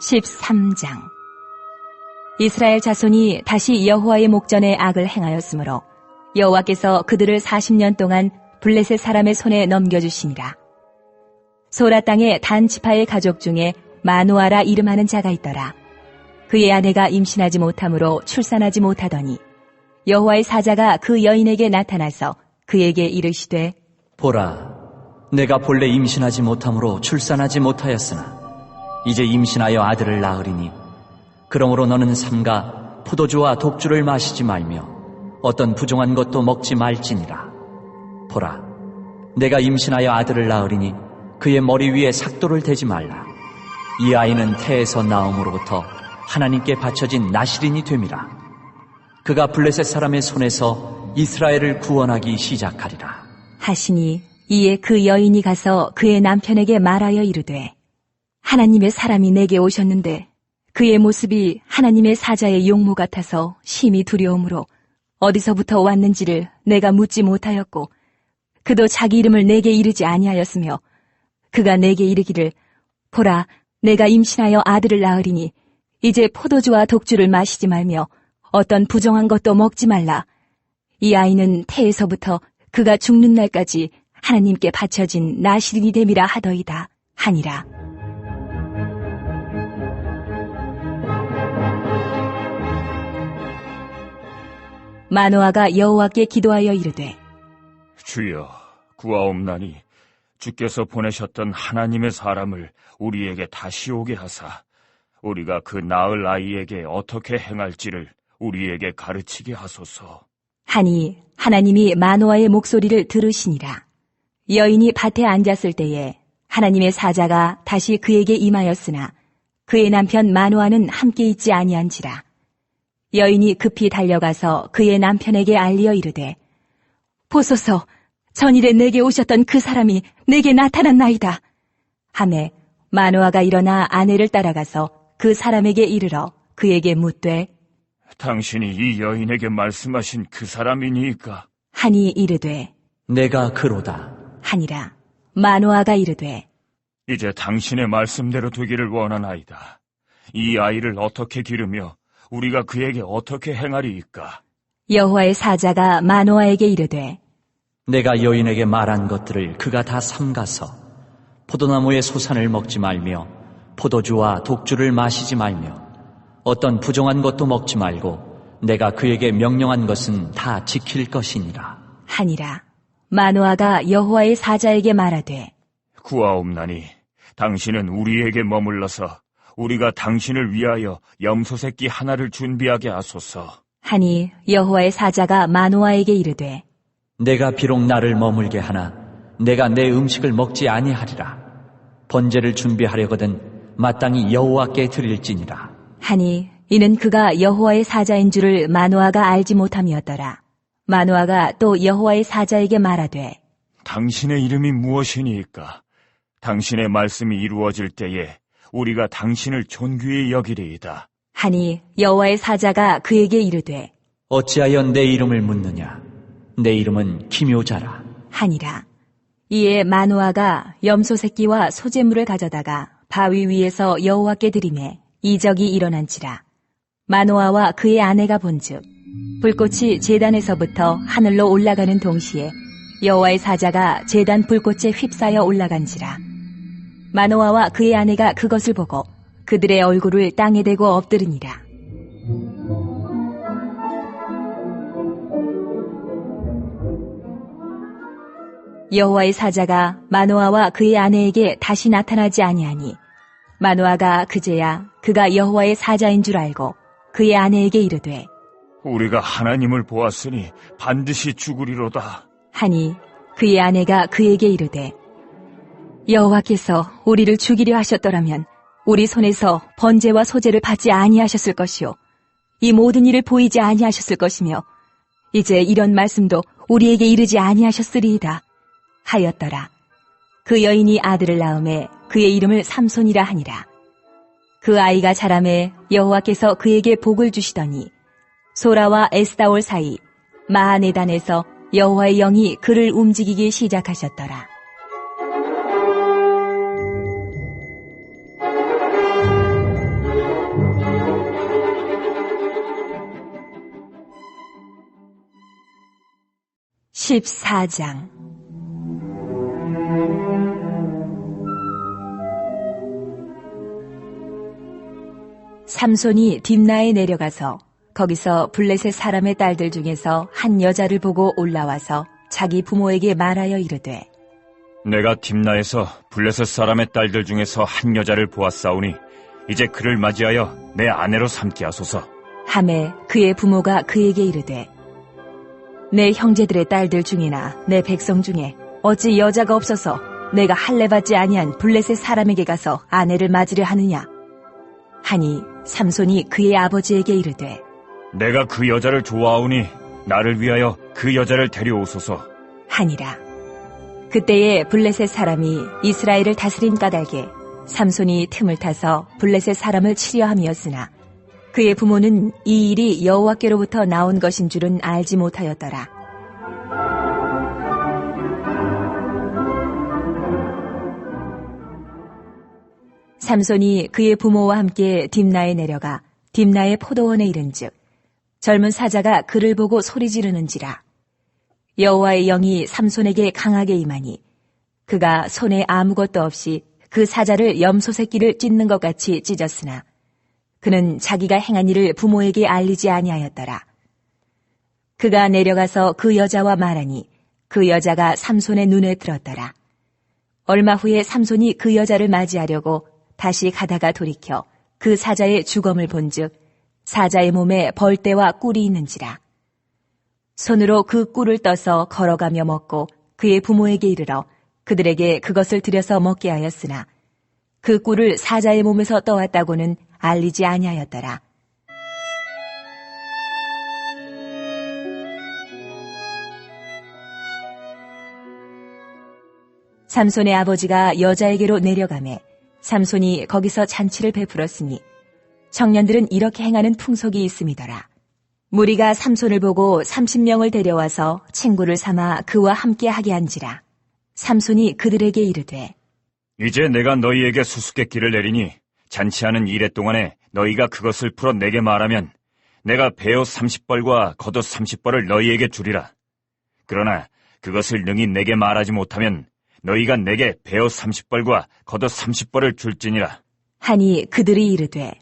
13장. 이스라엘 자손이 다시 여호와의 목전에 악을 행하였으므로 여호와께서 그들을 40년 동안 블레셋 사람의 손에 넘겨주시니라. 소라 땅의 단 지파의 가족 중에 마누아라 이름하는 자가 있더라. 그의 아내가 임신하지 못하므로 출산하지 못하더니 여호와의 사자가 그 여인에게 나타나서 그에게 이르시되, 보라, 내가 본래 임신하지 못하므로 출산하지 못하였으나 이제 임신하여 아들을 낳으리니 그러므로 너는 삼가 포도주와 독주를 마시지 말며 어떤 부정한 것도 먹지 말지니라. 보라, 내가 임신하여 아들을 낳으리니 그의 머리 위에 삭도를 대지 말라. 이 아이는 태에서 나옴으로부터 하나님께 바쳐진 나실인이 됨이라. 그가 블레셋 사람의 손에서 이스라엘을 구원하기 시작하리라 하시니, 이에 그 여인이 가서 그의 남편에게 말하여 이르되, 하나님의 사람이 내게 오셨는데 그의 모습이 하나님의 사자의 용모 같아서 심히 두려움으로 어디서부터 왔는지를 내가 묻지 못하였고, 그도 자기 이름을 내게 이르지 아니하였으며, 그가 내게 이르기를, 보라, 내가 임신하여 아들을 낳으리니 이제 포도주와 독주를 마시지 말며 어떤 부정한 것도 먹지 말라. 이 아이는 태에서부터 그가 죽는 날까지 하나님께 바쳐진 나실인이 됨이라 하더이다 하니라. 마노아가 여호와께 기도하여 이르되, 주여, 구하옵나니 주께서 보내셨던 하나님의 사람을 우리에게 다시 오게 하사 우리가 그 낳을 아이에게 어떻게 행할지를 우리에게 가르치게 하소서. 하니 하나님이 마노아의 목소리를 들으시니라. 여인이 밭에 앉았을 때에 하나님의 사자가 다시 그에게 임하였으나 그의 남편 마노아는 함께 있지 아니한지라. 여인이 급히 달려가서 그의 남편에게 알리어 이르되, 보소서, 전일에 내게 오셨던 그 사람이 내게 나타났나이다 하매, 마노아가 일어나 아내를 따라가서 그 사람에게 이르러 그에게 묻되, 당신이 이 여인에게 말씀하신 그 사람이니까? 하니 이르되, 내가 그로다 하니라. 마노아가 이르되, 이제 당신의 말씀대로 되기를 원하나이다. 이 아이를 어떻게 기르며 우리가 그에게 어떻게 행하리이까? 여호와의 사자가 마노아에게 이르되, 내가 여인에게 말한 것들을 그가 다 삼가서 포도나무의 소산을 먹지 말며 포도주와 독주를 마시지 말며 어떤 부정한 것도 먹지 말고 내가 그에게 명령한 것은 다 지킬 것이니라 하니라. 마노아가 여호와의 사자에게 말하되, 구하옵나니 당신은 우리에게 머물러서 우리가 당신을 위하여 염소 새끼 하나를 준비하게 하소서. 하니 여호와의 사자가 마노아에게 이르되, 내가 비록 나를 머물게 하나 내가 내 음식을 먹지 아니하리라. 번제를 준비하려거든 마땅히 여호와께 드릴지니라 하니 이는 그가 여호와의 사자인 줄을 마노아가 알지 못함이었더라. 마노아가 또 여호와의 사자에게 말하되, 당신의 이름이 무엇이니까? 당신의 말씀이 이루어질 때에 우리가 당신을 존귀히 여기리이다. 하니 여호와의 사자가 그에게 이르되, 어찌하여 내 이름을 묻느냐? 내 이름은 기묘자라 하니라. 이에 마노아가 염소 새끼와 소재물을 가져다가 바위 위에서 여호와께 드리매 이적이 일어난지라. 마노아와 그의 아내가 본즉 불꽃이 제단에서부터 하늘로 올라가는 동시에 여호와의 사자가 제단 불꽃에 휩싸여 올라간지라. 마노아와 그의 아내가 그것을 보고 그들의 얼굴을 땅에 대고 엎드리니라. 여호와의 사자가 마노아와 그의 아내에게 다시 나타나지 아니하니 마노아가 그제야 그가 여호와의 사자인 줄 알고 그의 아내에게 이르되, 우리가 하나님을 보았으니 반드시 죽으리로다. 하니 그의 아내가 그에게 이르되, 여호와께서 우리를 죽이려 하셨더라면 우리 손에서 번제와 소제를 받지 아니하셨을 것이요 이 모든 일을 보이지 아니하셨을 것이며 이제 이런 말씀도 우리에게 이르지 아니하셨으리이다 하였더라. 그 여인이 아들을 낳음에 그의 이름을 삼손이라 하니라. 그 아이가 자라매 여호와께서 그에게 복을 주시더니 소라와 에스다올 사이 마하네단에서 여호와의 영이 그를 움직이기 시작하셨더라. 14장 삼손이 딥나에 내려가서 거기서 블레셋 사람의 딸들 중에서 한 여자를 보고 올라와서 자기 부모에게 말하여 이르되 내가 딥나에서 블레셋 사람의 딸들 중에서 한 여자를 보았사오니 이제 그를 맞이하여 내 아내로 삼게 하소서. 하매 그의 부모가 그에게 이르되 내 형제들의 딸들 중이나 내 백성 중에 어찌 여자가 없어서 내가 할례받지 아니한 블레셋 사람에게 가서 아내를 맞으려 하느냐 하니 삼손이 그의 아버지에게 이르되 내가 그 여자를 좋아하오니 나를 위하여 그 여자를 데려오소서 하니라. 그때에 블레셋 사람이 이스라엘을 다스린 까닭에 삼손이 틈을 타서 블레셋 사람을 치려 함이었으나 그의 부모는 이 일이 여호와께로부터 나온 것인 줄은 알지 못하였더라. 삼손이 그의 부모와 함께 딥나에 내려가 딥나의 포도원에 이른즉 젊은 사자가 그를 보고 소리 지르는지라. 여호와의 영이 삼손에게 강하게 임하니 그가 손에 아무것도 없이 그 사자를 염소 새끼를 찢는 것 같이 찢었으나 그는 자기가 행한 일을 부모에게 알리지 아니하였더라. 그가 내려가서 그 여자와 말하니 그 여자가 삼손의 눈에 들었더라. 얼마 후에 삼손이 그 여자를 맞이하려고 다시 가다가 돌이켜 그 사자의 주검을 본즉 사자의 몸에 벌떼와 꿀이 있는지라. 손으로 그 꿀을 떠서 걸어가며 먹고 그의 부모에게 이르러 그들에게 그것을 들여서 먹게 하였으나 그 꿀을 사자의 몸에서 떠왔다고는 알리지 아니하였더라. 삼손의 아버지가 여자에게로 내려가매 삼손이 거기서 잔치를 베풀었으니 청년들은 이렇게 행하는 풍속이 있음이더라. 무리가 삼손을 보고 30명을 데려와서 친구를 삼아 그와 함께 하게 한지라. 삼손이 그들에게 이르되 이제 내가 너희에게 수수께끼를 내리니 잔치하는 이래 동안에 너희가 그것을 풀어 내게 말하면 내가 베옷 30벌과 겉옷 30벌을 너희에게 주리라. 그러나 그것을 능히 내게 말하지 못하면 너희가 내게 베옷 30벌과 겉옷 30벌을 줄지니라. 하니 그들이 이르되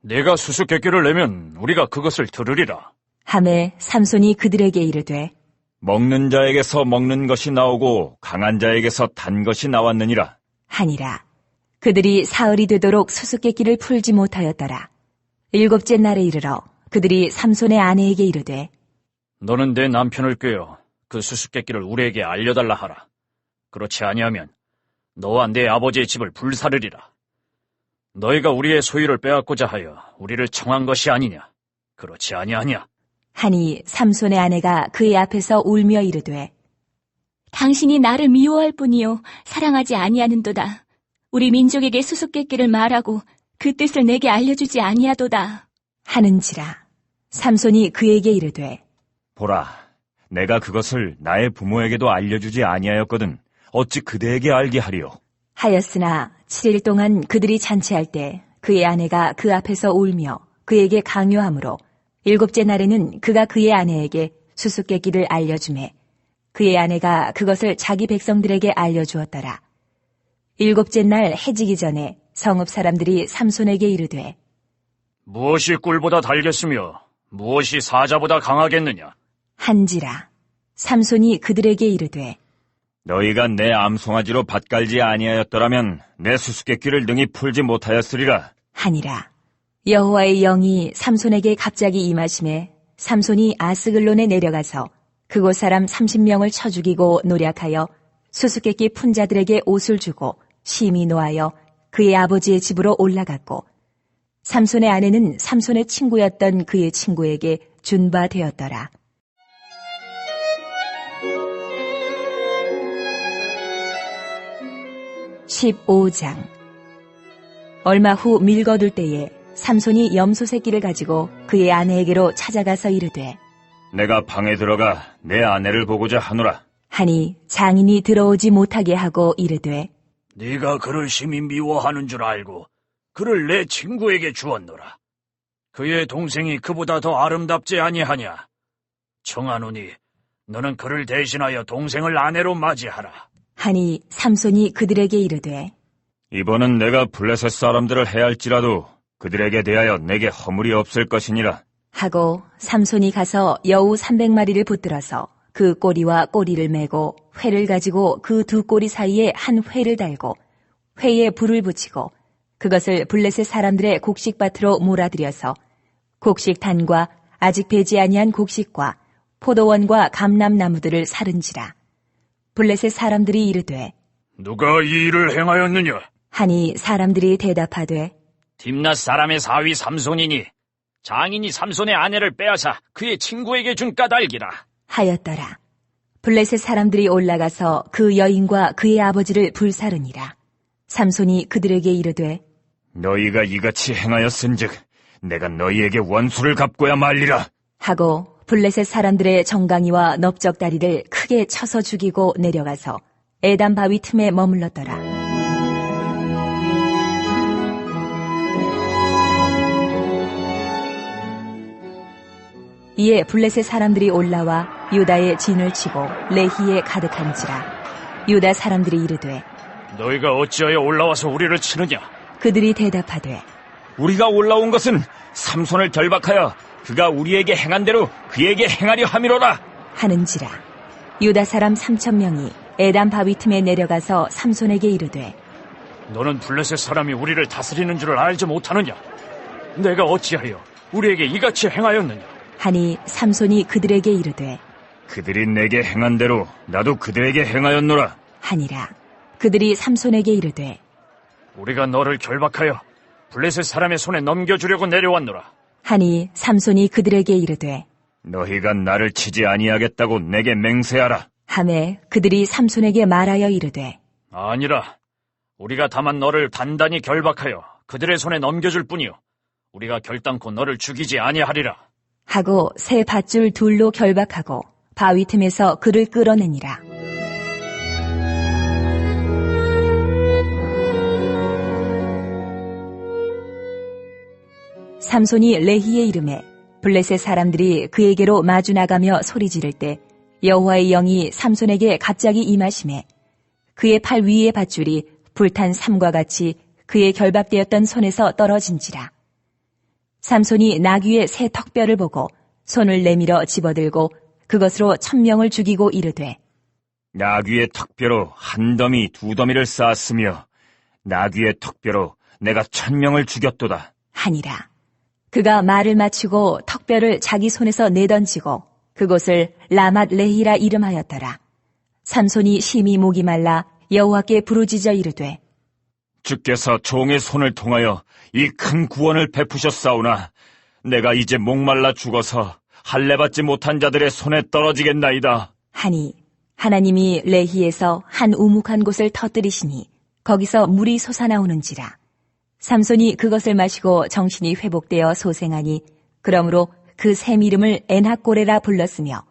네가 수수께끼를 내면 우리가 그것을 들으리라. 하매 삼손이 그들에게 이르되 먹는 자에게서 먹는 것이 나오고 강한 자에게서 단 것이 나왔느니라. 하니라. 그들이 사흘이 되도록 수수께끼를 풀지 못하였더라. 일곱째 날에 이르러 그들이 삼손의 아내에게 이르되 너는 내 남편을 꾀어 그 수수께끼를 우리에게 알려달라 하라. 그렇지 아니하면 너와 내 아버지의 집을 불사르리라. 너희가 우리의 소유를 빼앗고자 하여 우리를 청한 것이 아니냐? 그렇지 아니하냐? 하니 삼손의 아내가 그의 앞에서 울며 이르되 당신이 나를 미워할 뿐이요 사랑하지 아니하는도다. 우리 민족에게 수수께끼를 말하고 그 뜻을 내게 알려주지 아니하도다. 하는지라. 삼손이 그에게 이르되 보라, 내가 그것을 나의 부모에게도 알려주지 아니하였거든 어찌 그대에게 알게 하리요? 하였으나 7일 동안 그들이 잔치할 때 그의 아내가 그 앞에서 울며 그에게 강요하므로 일곱째 날에는 그가 그의 아내에게 수수께끼를 알려주매 그의 아내가 그것을 자기 백성들에게 알려주었더라. 일곱째 날 해지기 전에 성읍 사람들이 삼손에게 이르되 무엇이 꿀보다 달겠으며 무엇이 사자보다 강하겠느냐? 한지라. 삼손이 그들에게 이르되 너희가 내 암송아지로 밭갈지 아니하였더라면 내 수수께끼를 능히 풀지 못하였으리라. 하니라. 여호와의 영이 삼손에게 갑자기 임하심에 삼손이 아스글론에 내려가서 그곳 사람 30명을 쳐 죽이고 노략하여 수수께끼 푼 자들에게 옷을 주고 심히 노하여 그의 아버지의 집으로 올라갔고 삼손의 아내는 삼손의 친구였던 그의 친구에게 준 바 되었더라. (15장) 얼마 후 밀거둘 때에 삼손이 염소 새끼를 가지고 그의 아내에게로 찾아가서 이르되 내가 방에 들어가 내 아내를 보고자 하노라. 하니 장인이 들어오지 못하게 하고 이르되 네가 그를 심히 미워하는 줄 알고 그를 내 친구에게 주었노라. 그의 동생이 그보다 더 아름답지 아니하냐? 청하노니 너는 그를 대신하여 동생을 아내로 맞이하라. 하니 삼손이 그들에게 이르되 이번은 내가 블레셋 사람들을 해할지라도 그들에게 대하여 내게 허물이 없을 것이니라. 하고 삼손이 가서 여우 300마리를 붙들어서 그 꼬리와 꼬리를 메고 회를 가지고 그 두 꼬리 사이에 한 회를 달고 회에 불을 붙이고 그것을 블레셋 사람들의 곡식밭으로 몰아들여서 곡식단과 아직 배지 아니한 곡식과 포도원과 감람나무들을 사른지라. 블레셋 사람들이 이르되 누가 이 일을 행하였느냐? 하니 사람들이 대답하되 딥낫 사람의 사위 삼손이니 장인이 삼손의 아내를 빼앗아 그의 친구에게 준 까닭이라. 하였더라. 블레셋 사람들이 올라가서 그 여인과 그의 아버지를 불사르니라. 삼손이 그들에게 이르되 너희가 이같이 행하였은즉 내가 너희에게 원수를 갚고야 말리라. 하고 블레셋 사람들의 정강이와 넓적다리를 크게 쳐서 죽이고 내려가서 에단 바위 틈에 머물렀더라. 이에 블레셋 사람들이 올라와 유다의 진을 치고 레히에 가득한지라. 유다 사람들이 이르되 너희가 어찌하여 올라와서 우리를 치느냐? 그들이 대답하되 우리가 올라온 것은 삼손을 결박하여 그가 우리에게 행한 대로 그에게 행하려 함이로라. 하는지라. 유다 사람 3,000명이 에단 바위 틈에 내려가서 삼손에게 이르되 너는 블레셋 사람이 우리를 다스리는 줄을 알지 못하느냐? 내가 어찌하여 우리에게 이같이 행하였느냐? 하니 삼손이 그들에게 이르되 그들이 내게 행한 대로 나도 그들에게 행하였노라. 하니라. 그들이 삼손에게 이르되 우리가 너를 결박하여 블레셋 사람의 손에 넘겨주려고 내려왔노라. 하니 삼손이 그들에게 이르되 너희가 나를 치지 아니하겠다고 내게 맹세하라. 하매 그들이 삼손에게 말하여 이르되 아니라 우리가 다만 너를 단단히 결박하여 그들의 손에 넘겨줄 뿐이요 우리가 결단코 너를 죽이지 아니하리라. 하고 새 밧줄 둘로 결박하고 바위 틈에서 그를 끌어내니라. 삼손이 레히에 이름에 블레셋 사람들이 그에게로 마주 나가며 소리 지를 때 여호와의 영이 삼손에게 갑자기 임하심에 그의 팔 위의 밧줄이 불탄 삼과 같이 그의 결박되었던 손에서 떨어진지라. 삼손이 나귀의 새 턱뼈를 보고 손을 내밀어 집어들고 그것으로 1,000명을 죽이고 이르되 나귀의 턱뼈로 한 더미 두 더미를 쌓았으며 나귀의 턱뼈로 내가 1,000명을 죽였도다. 하니라. 그가 말을 마치고 턱뼈를 자기 손에서 내던지고 그곳을 라맛 레히라 이름하였더라. 삼손이 심히 목이 말라 여호와께 부르짖어 이르되 주께서 종의 손을 통하여 이 큰 구원을 베푸셨사오나 내가 이제 목말라 죽어서 할례받지 못한 자들의 손에 떨어지겠나이다. 하니 하나님이 레히에서 한 우묵한 곳을 터뜨리시니 거기서 물이 솟아나오는지라. 삼손이 그것을 마시고 정신이 회복되어 소생하니 그러므로 그 샘 이름을 엔하꼬레라 불렀으며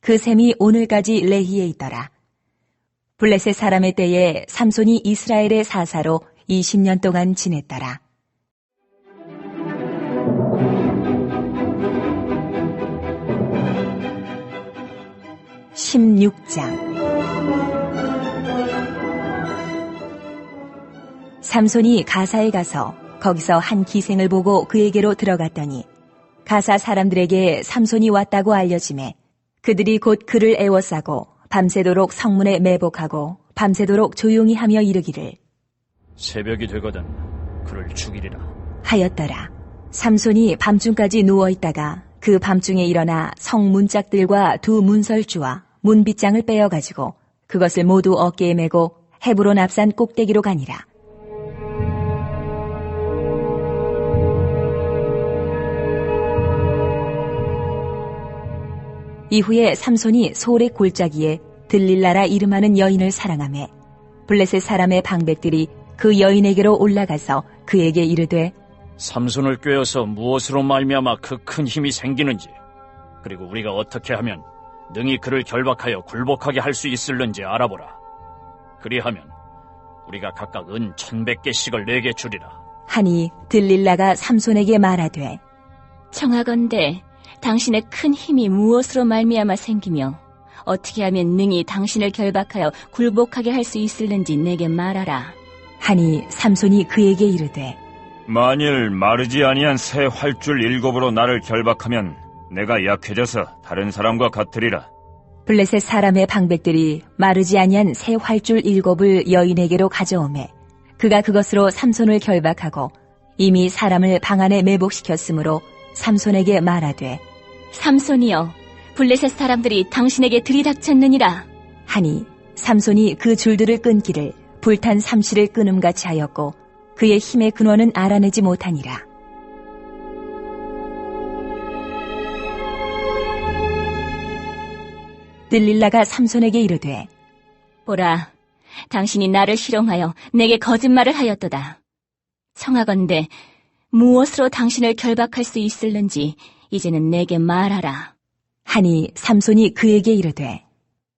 그 샘이 오늘까지 레히에 있더라. 블레셋 사람의 때에 삼손이 이스라엘의 사사로 20년 동안 지냈더라. (16장) 삼손이 가사에 가서 거기서 한 기생을 보고 그에게로 들어갔더니 가사 사람들에게 삼손이 왔다고 알려지매 그들이 곧 그를 애워싸고 밤새도록 성문에 매복하고 밤새도록 조용히 하며 이르기를 새벽이 되거든 그를 죽이리라 하였더라. 삼손이 밤중까지 누워있다가 그 밤중에 일어나 성 문짝들과 두 문설주와 문빗장을 빼어가지고 그것을 모두 어깨에 메고 헤브론 앞산 꼭대기로 가니라. 이후에 삼손이 소렉 골짜기에 들릴라라 이름하는 여인을 사랑하매 블레셋 사람의 방백들이 그 여인에게로 올라가서 그에게 이르되 삼손을 꿰어서 무엇으로 말미암아 그 큰 힘이 생기는지 그리고 우리가 어떻게 하면 능히 그를 결박하여 굴복하게 할 수 있을는지 알아보라. 그리하면 우리가 각각 은 1,100개씩을 내게 주리라. 하니 들릴라가 삼손에게 말하되 청하건대 당신의 큰 힘이 무엇으로 말미암아 생기며 어떻게 하면 능히 당신을 결박하여 굴복하게 할 수 있을는지 내게 말하라. 하니 삼손이 그에게 이르되 만일 마르지 아니한 새 활줄 7으로 나를 결박하면 내가 약해져서 다른 사람과 같으리라. 블레셋 사람의 방백들이 마르지 아니한 새 활줄 7을 여인에게로 가져오매 그가 그것으로 삼손을 결박하고 이미 사람을 방 안에 매복시켰으므로 삼손에게 말하되 삼손이여, 블레셋 사람들이 당신에게 들이닥쳤느니라. 하니 삼손이 그 줄들을 끊기를 불탄 삼시를 끊음같이 하였고 그의 힘의 근원은 알아내지 못하니라. 들릴라가 삼손에게 이르되 보라, 당신이 나를 희롱하여 내게 거짓말을 하였도다. 청하건대 무엇으로 당신을 결박할 수 있을는지 이제는 내게 말하라. 하니 삼손이 그에게 이르되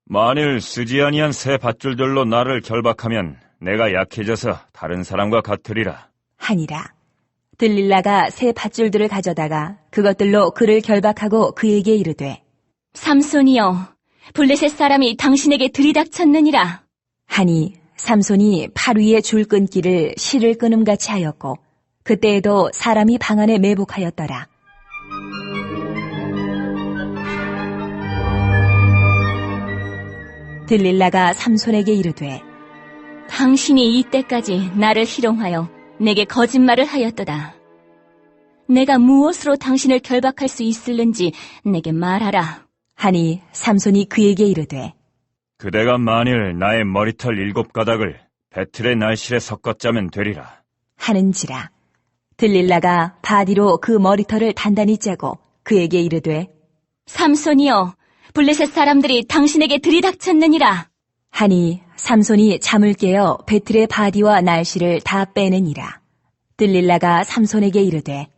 만일 쓰지 아니한 새 밧줄들로 나를 결박하면 내가 약해져서 다른 사람과 같으리라. 하니라. 들릴라가 새 밧줄들을 가져다가 그것들로 그를 결박하고 그에게 이르되 삼손이여, 블레셋 사람이 당신에게 들이닥쳤느니라. 하니 삼손이 팔 위에 줄 끊기를 실을 끊음같이 하였고 그때에도 사람이 방 안에 매복하였더라. 들릴라가 삼손에게 이르되 당신이 이때까지 나를 희롱하여 내게 거짓말을 하였도다. 내가 무엇으로 당신을 결박할 수 있을는지 내게 말하라. 하니 삼손이 그에게 이르되 그대가 만일 나의 머리털 7가닥을 배틀의 날실에 섞었자면 되리라. 하는지라. 들릴라가 바디로 그 머리털을 단단히 짜고 그에게 이르되 삼손이여, 블레셋 사람들이 당신에게 들이닥쳤느니라. 하니 삼손이 잠을 깨어 배틀의 바디와 날씨를 다 빼느니라. 들릴라가 삼손에게 이르되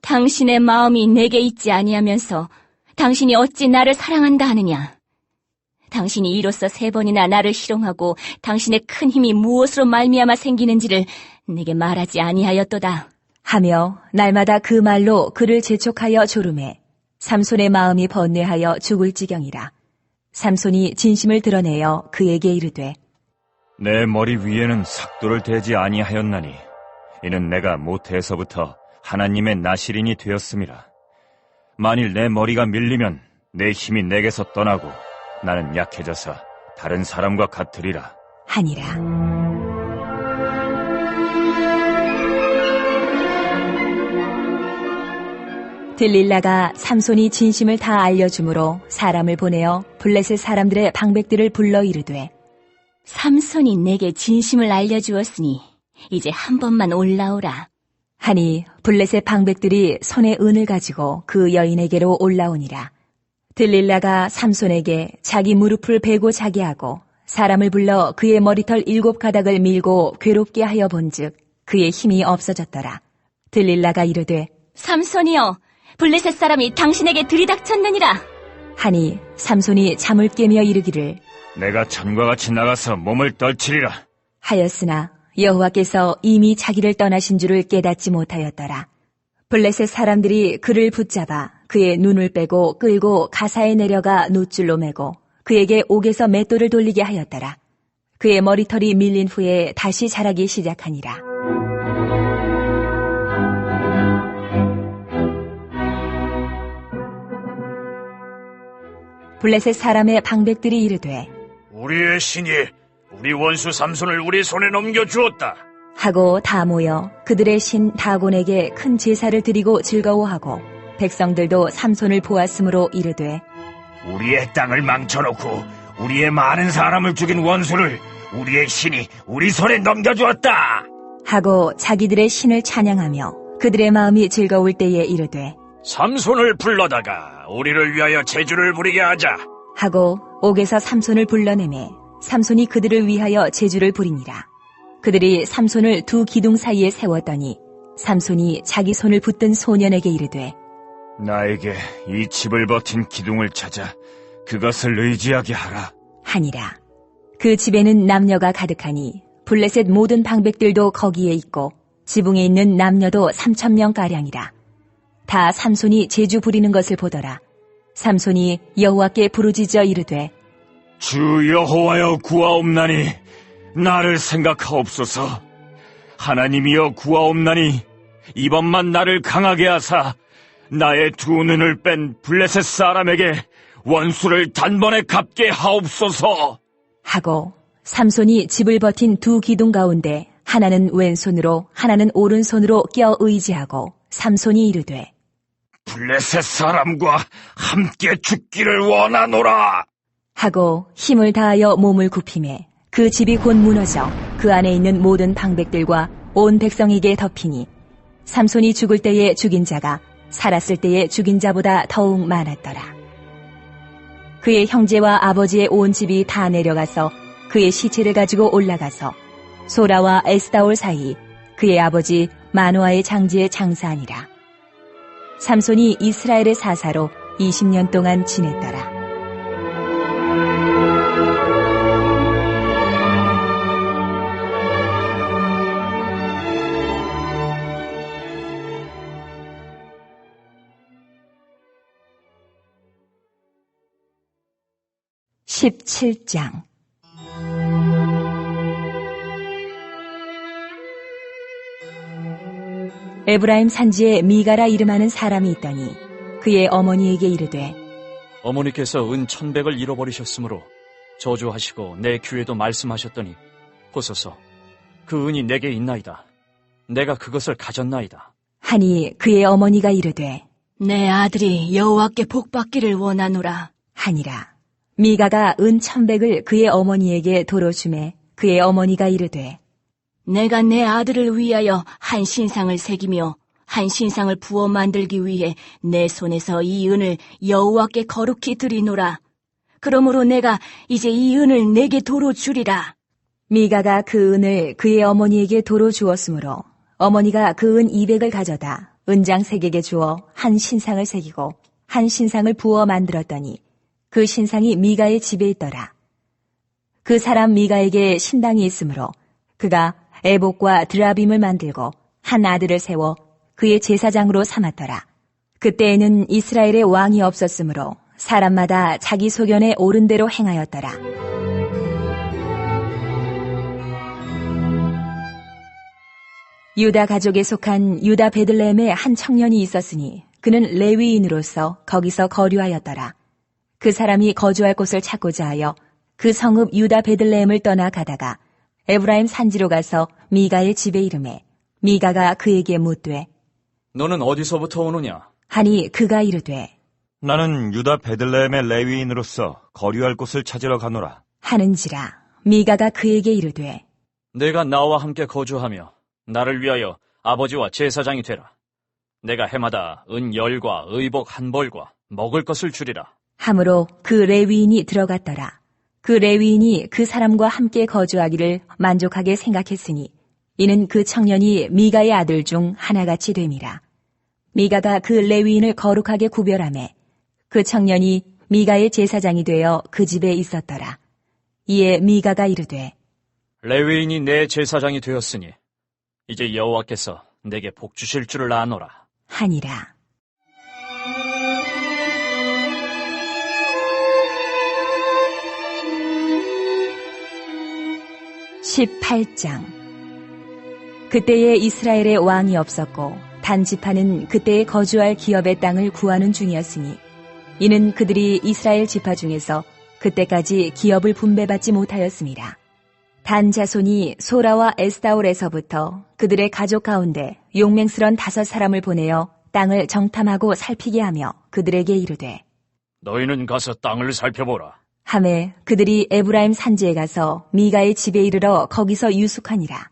당신의 마음이 내게 있지 아니하면서 당신이 어찌 나를 사랑한다 하느냐. 당신이 이로써 3번이나 나를 희롱하고 당신의 큰 힘이 무엇으로 말미암아 생기는지를 내게 말하지 아니하였도다. 하며 날마다 그 말로 그를 재촉하여 조르매 삼손의 마음이 번뇌하여 죽을 지경이라. 삼손이 진심을 드러내어 그에게 이르되 내 머리 위에는 삭도를 대지 아니하였나니 이는 내가 모태에서부터 하나님의 나실인이 되었음이라. 만일 내 머리가 밀리면 내 힘이 내게서 떠나고 나는 약해져서 다른 사람과 같으리라. 하니라. 들릴라가 삼손이 진심을 다 알려주므로 사람을 보내어 블레셋 사람들의 방백들을 불러 이르되 삼손이 내게 진심을 알려주었으니 이제 한 번만 올라오라. 하니 블레셋 방백들이 손에 은을 가지고 그 여인에게로 올라오니라. 들릴라가 삼손에게 자기 무릎을 베고 자게 하고 사람을 불러 그의 머리털 7가닥을 밀고 괴롭게 하여 본즉 그의 힘이 없어졌더라. 들릴라가 이르되 삼손이여, 블레셋 사람이 당신에게 들이닥쳤느니라. 하니 삼손이 잠을 깨며 이르기를 내가 전과 같이 나가서 몸을 떨치리라. 하였으나 여호와께서 이미 자기를 떠나신 줄을 깨닫지 못하였더라. 블레셋 사람들이 그를 붙잡아 그의 눈을 빼고 끌고 가사에 내려가 놋줄로 매고 그에게 옥에서 맷돌을 돌리게 하였더라. 그의 머리털이 밀린 후에 다시 자라기 시작하니라. 블레셋 사람의 방백들이 이르되 우리의 신이 우리 원수 삼손을 우리 손에 넘겨주었다. 하고 다 모여 그들의 신 다곤에게 큰 제사를 드리고 즐거워하고 백성들도 삼손을 보았으므로 이르되 우리의 땅을 망쳐놓고 우리의 많은 사람을 죽인 원수를 우리의 신이 우리 손에 넘겨주었다. 하고 자기들의 신을 찬양하며 그들의 마음이 즐거울 때에 이르되 삼손을 불러다가 우리를 위하여 제주를 부리게 하자. 하고 옥에서 삼손을 불러내매 삼손이 그들을 위하여 제주를 부리니라. 그들이 삼손을 두 기둥 사이에 세웠더니 삼손이 자기 손을 붙든 소년에게 이르되 나에게 이 집을 버틴 기둥을 찾아 그것을 의지하게 하라. 하니라. 그 집에는 남녀가 가득하니 블레셋 모든 방백들도 거기에 있고 지붕에 있는 남녀도 3,000명가량이라. 다 삼손이 제주 부리는 것을 보더라. 삼손이 여호와께 부르짖어 이르되 주 여호와여 구하옵나니 나를 생각하옵소서. 하나님이여 구하옵나니 이번만 나를 강하게 하사 나의 두 눈을 뺀 블레셋 사람에게 원수를 단번에 갚게 하옵소서. 하고 삼손이 집을 버틴 두 기둥 가운데 하나는 왼손으로 하나는 오른손으로 껴 의지하고 삼손이 이르되 블레셋 사람과 함께 죽기를 원하노라. 하고 힘을 다하여 몸을 굽히매 그 집이 곧 무너져 그 안에 있는 모든 방백들과 온 백성에게 덮이니 삼손이 죽을 때에 죽인 자가 살았을 때에 죽인 자보다 더욱 많았더라. 그의 형제와 아버지의 온 집이 다 내려가서 그의 시체를 가지고 올라가서 소라와 에스다올 사이 그의 아버지 마노아의 장지에 장사하니라. 삼손이 이스라엘의 사사로 20년 동안 지냈더라. (17장) 에브라임 산지에 미가라 이름하는 사람이 있더니 그의 어머니에게 이르되 어머니께서 은 1,100을 잃어버리셨으므로 저주하시고 내 귀에도 말씀하셨더니 보소서 그 은이 내게 있나이다. 내가 그것을 가졌나이다. 하니 그의 어머니가 이르되 내 아들이 여호와께 복받기를 원하노라 하니라. 미가가 은 1,100을 그의 어머니에게 도로 주매 그의 어머니가 이르되 내가 내 아들을 위하여 한 신상을 새기며 한 신상을 부어 만들기 위해 내 손에서 이 은을 여호와께 거룩히 드리노라. 그러므로 내가 이제 이 은을 내게 도로 주리라. 미가가 그 은을 그의 어머니에게 도로 주었으므로 어머니가 그 은 200을 가져다 은장 3개에게 주어 한 신상을 새기고 한 신상을 부어 만들었더니 그 신상이 미가의 집에 있더라. 그 사람 미가에게 신당이 있으므로 그가 에봇과 드라빔을 만들고 한 아들을 세워 그의 제사장으로 삼았더라. 그때에는 이스라엘의 왕이 없었으므로 사람마다 자기 소견에 옳은 대로 행하였더라. 유다 가족에 속한 유다 베들레헴에 한 청년이 있었으니 그는 레위인으로서 거기서 거류하였더라. 그 사람이 거주할 곳을 찾고자 하여 그 성읍 유다 베들레헴을 떠나 가다가 에브라임 산지로 가서 미가의 집에 이르매 미가가 그에게 묻되 너는 어디서부터 오느냐? 하니 그가 이르되 나는 유다 베들레헴의 레위인으로서 거류할 곳을 찾으러 가노라. 하는지라. 미가가 그에게 이르되 내가 나와 함께 거주하며 나를 위하여 아버지와 제사장이 되라. 내가 해마다 은 10과 의복 1벌과 먹을 것을 주리라. 하므로 그 레위인이 들어갔더라. 그 레위인이 그 사람과 함께 거주하기를 만족하게 생각했으니 이는 그 청년이 미가의 아들 중 하나같이 됨이라. 미가가 그 레위인을 거룩하게 구별하매 그 청년이 미가의 제사장이 되어 그 집에 있었더라. 이에 미가가 이르되 레위인이 내 제사장이 되었으니 이제 여호와께서 내게 복 주실 줄을 아노라. 하니라. (18장) 그때에 이스라엘의 왕이 없었고 단 지파는 그때에 거주할 기업의 땅을 구하는 중이었으니 이는 그들이 이스라엘 지파 중에서 그때까지 기업을 분배받지 못하였습니다. 단 자손이 소라와 에스다올에서부터 그들의 가족 가운데 용맹스런 5사람을 보내어 땅을 정탐하고 살피게 하며 그들에게 이르되 너희는 가서 땅을 살펴보라. 하매 그들이 에브라임 산지에 가서 미가의 집에 이르러 거기서 유숙하니라.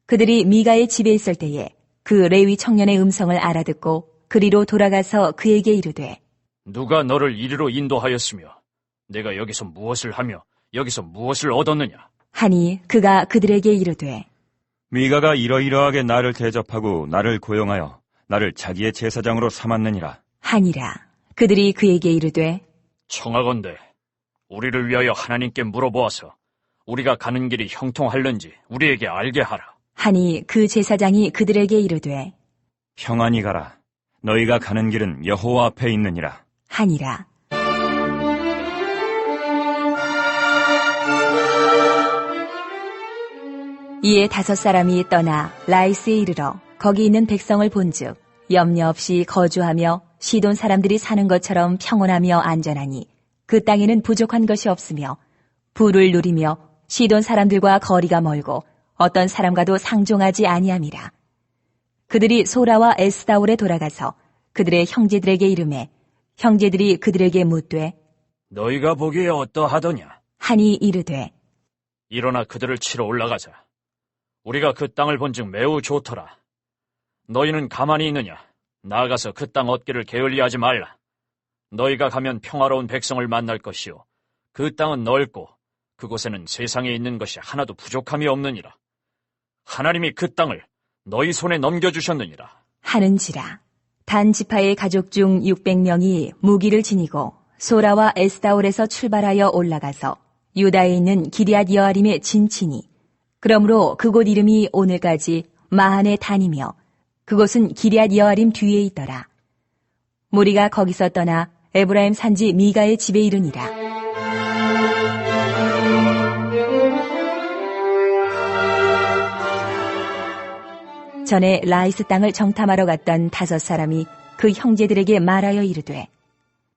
그들이 미가의 집에 있을 때에 그 레위 청년의 음성을 알아듣고 그리로 돌아가서 그에게 이르되 누가 너를 이리로 인도하였으며 내가 여기서 무엇을 하며 여기서 무엇을 얻었느냐? 하니 그가 그들에게 이르되 미가가 이러이러하게 나를 대접하고 나를 고용하여 나를 자기의 제사장으로 삼았느니라. 하니라. 그들이 그에게 이르되 청하건대 우리를 위하여 하나님께 물어보아서 우리가 가는 길이 형통할는지 우리에게 알게 하라. 하니 그 제사장이 그들에게 이르되 평안히 가라. 너희가 가는 길은 여호와 앞에 있느니라. 하니라. 이에 5사람이 떠나 라이스에 이르러 거기 있는 백성을 본즉 염려 없이 거주하며 시돈 사람들이 사는 것처럼 평온하며 안전하니 그 땅에는 부족한 것이 없으며 부를 누리며 시돈 사람들과 거리가 멀고 어떤 사람과도 상종하지 아니함이라. 그들이 소라와 에스다올에 돌아가서 그들의 형제들에게 이르매 형제들이 그들에게 묻되 너희가 보기에 어떠하더냐? 하니 이르되 일어나 그들을 치러 올라가자. 우리가 그 땅을 본즉 매우 좋더라. 너희는 가만히 있느냐? 나아가서 그 땅 얻기를 게을리하지 말라. 너희가 가면 평화로운 백성을 만날 것이요 그 땅은 넓고 그곳에는 세상에 있는 것이 하나도 부족함이 없느니라. 하나님이 그 땅을 너희 손에 넘겨주셨느니라. 하는지라. 단 지파의 가족 중 600명이 무기를 지니고 소라와 에스다올에서 출발하여 올라가서 유다에 있는 기럇 여아림에 진치니 그러므로 그곳 이름이 오늘까지 마한의 단이며 그곳은 기럇 여아림 뒤에 있더라. 무리가 거기서 떠나 에브라임 산지 미가의 집에 이르니라. 전에 라이스 땅을 정탐하러 갔던 5사람이 그 형제들에게 말하여 이르되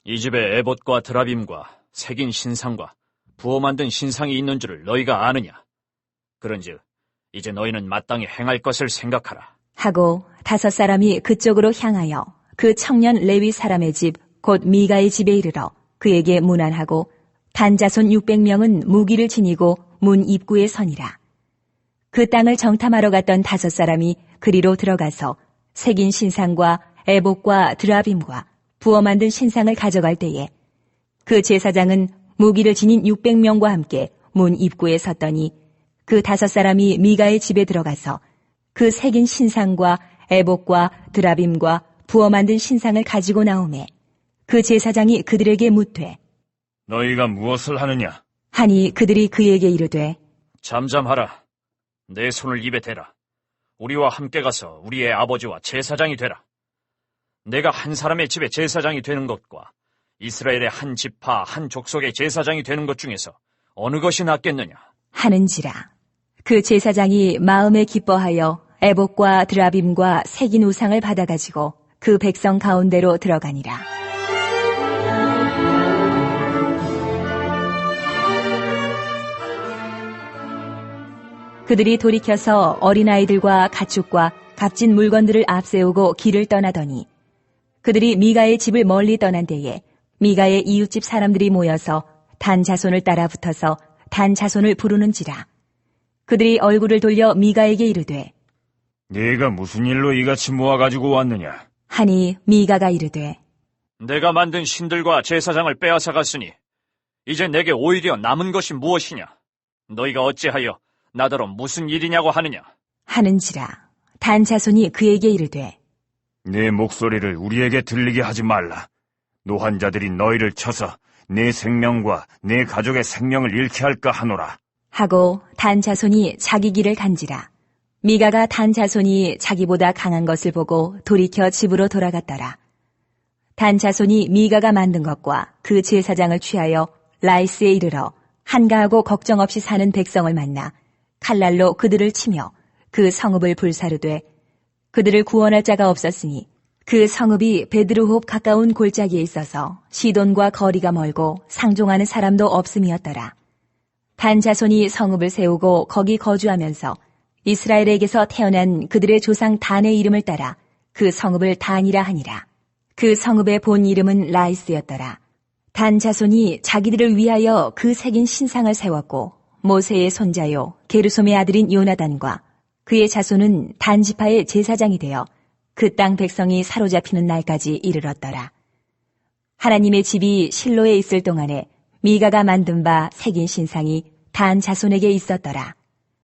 이 집에 에봇과 드라빔과 새긴 신상과 부어 만든 신상이 있는 줄을 너희가 아느냐? 그런즉 이제 너희는 마땅히 행할 것을 생각하라. 하고 5사람이 그쪽으로 향하여 그 청년 레위 사람의 집 곧 미가의 집에 이르러 그에게 문안하고 단자손 600명은 무기를 지니고 문 입구에 서니라. 그 땅을 정탐하러 갔던 5사람이 그리로 들어가서 새긴 신상과 에봇과 드라빔과 부어 만든 신상을 가져갈 때에 그 제사장은 무기를 지닌 600명과 함께 문 입구에 섰더니 그 5사람이 미가의 집에 들어가서 그 새긴 신상과 에봇과 드라빔과 부어 만든 신상을 가지고 나오매 그 제사장이 그들에게 묻되 너희가 무엇을 하느냐? 하니 그들이 그에게 이르되 잠잠하라. 내 손을 입에 대라. 우리와 함께 가서 우리의 아버지와 제사장이 되라. 내가 한 사람의 집에 제사장이 되는 것과 이스라엘의 한 지파 한 족속의 제사장이 되는 것 중에서 어느 것이 낫겠느냐? 하는지라. 그 제사장이 마음에 기뻐하여 에봇과 드라빔과 새긴 우상을 받아가지고 그 백성 가운데로 들어가니라. 그들이 돌이켜서 어린아이들과 가축과 값진 물건들을 앞세우고 길을 떠나더니 그들이 미가의 집을 멀리 떠난 때에 미가의 이웃집 사람들이 모여서 단 자손을 따라 붙어서 단 자손을 부르는지라. 그들이 얼굴을 돌려 미가에게 이르되 네가 무슨 일로 이같이 모아가지고 왔느냐? 하니 미가가 이르되 내가 만든 신들과 제사장을 빼앗아 갔으니 이제 내게 오히려 남은 것이 무엇이냐? 너희가 어찌하여 나더러 무슨 일이냐고 하느냐? 하는지라. 단 자손이 그에게 이르되 내 목소리를 우리에게 들리게 하지 말라. 노환자들이 너희를 쳐서 내 생명과 내 가족의 생명을 잃게 할까 하노라. 하고 단 자손이 자기 길을 간지라. 미가가 단 자손이 자기보다 강한 것을 보고 돌이켜 집으로 돌아갔더라. 단 자손이 미가가 만든 것과 그 제사장을 취하여 라이스에 이르러 한가하고 걱정 없이 사는 백성을 만나 칼날로 그들을 치며 그 성읍을 불사르되 그들을 구원할 자가 없었으니 그 성읍이 베드르홉 가까운 골짜기에 있어서 시돈과 거리가 멀고 상종하는 사람도 없음이었더라. 단 자손이 성읍을 세우고 거기 거주하면서 이스라엘에게서 태어난 그들의 조상 단의 이름을 따라 그 성읍을 단이라 하니라. 그 성읍의 본 이름은 라이스였더라. 단 자손이 자기들을 위하여 그 새긴 신상을 세웠고 모세의 손자요 게르솜의 아들인 요나단과 그의 자손은 단 지파의 제사장이 되어 그 땅 백성이 사로잡히는 날까지 이르렀더라. 하나님의 집이 실로에 있을 동안에 미가가 만든 바 새긴 신상이 단 자손에게 있었더라.